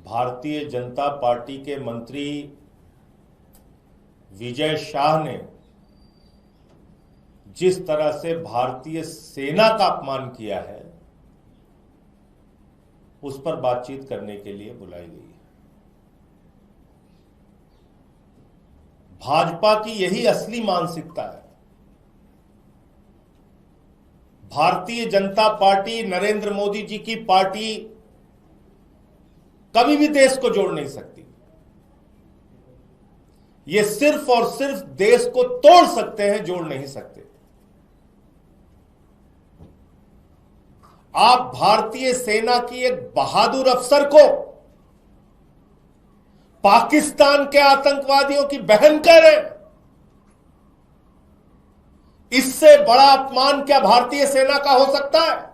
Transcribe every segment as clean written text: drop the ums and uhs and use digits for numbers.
Bharatiya Janata party के मंत्री विजय शाह ने जिस तरह से भारतीय सेना का अपमान किया है, उस पर बातचीत करने के लिए बुलाई गई है। भाजपा की यही असली मानसिकता है। भारतीय जनता पार्टी, नरेंद्र मोदी जी की पार्टी कभी भी देश को जोड़ नहीं सकती। ये सिर्फ और सिर्फ देश को तोड़ सकते हैं, जोड़ नहीं सकते। आप भारतीय सेना की एक बहादुर अफसर को पाकिस्तान के आतंकवादियों की बहन कह रहे हैं। इससे बड़ा अपमान क्या भारतीय सेना का हो सकता है?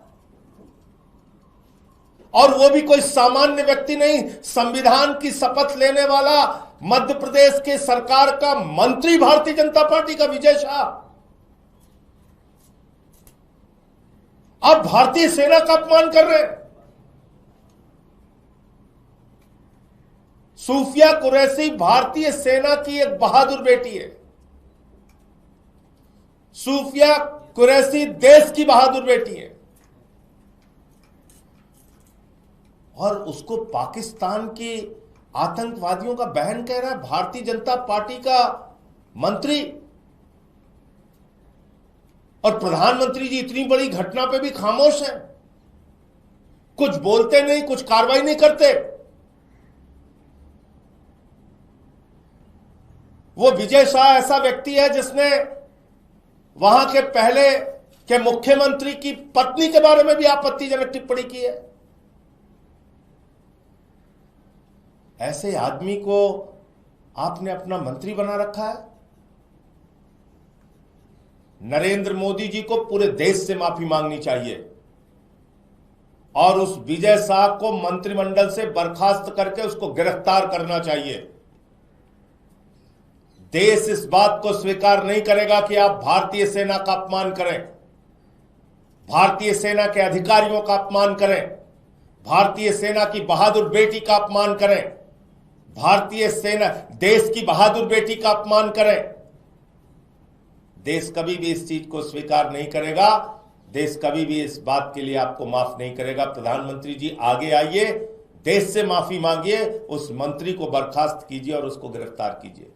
और वो भी कोई सामान्य व्यक्ति नहीं, संविधान की शपथ लेने वाला मध्य प्रदेश के सरकार का मंत्री, भारतीय जनता पार्टी का विजय शाह। आप भारतीय सेना का अपमान कर रहे हैं। सूफिया कुरैशी भारतीय सेना की एक बहादुर बेटी है। सूफिया कुरैशी देश की बहादुर बेटी है, और उसको पाकिस्तान के आतंकवादियों का बहन कह रहा है भारतीय जनता पार्टी का मंत्री। और प्रधानमंत्री जी इतनी बड़ी घटना पे भी खामोश हैं, कुछ बोलते नहीं, कुछ कार्रवाई नहीं करते। वो विजय शाह ऐसा व्यक्ति है जिसने वहां के पहले के मुख्यमंत्री की पत्नी के बारे में भी आपत्तिजनक टिप्पणी की है। ऐसे आदमी को आपने अपना मंत्री बना रखा है। नरेंद्र मोदी जी को पूरे देश से माफी मांगनी चाहिए और उस विजय शाह को मंत्रिमंडल से बर्खास्त करके उसको गिरफ्तार करना चाहिए। देश इस बात को स्वीकार नहीं करेगा कि आप भारतीय सेना का अपमान करें, भारतीय सेना के अधिकारियों का अपमान करें, भारतीय सेना की बहादुर बेटी का अपमान करें, भारतीय सेना देश की बहादुर बेटी का अपमान करें। देश कभी भी इस चीज को स्वीकार नहीं करेगा। देश कभी भी इस बात के लिए आपको माफ नहीं करेगा। प्रधानमंत्री जी आगे आइए, देश से माफी मांगिए, उस मंत्री को बर्खास्त कीजिए और उसको गिरफ्तार कीजिए।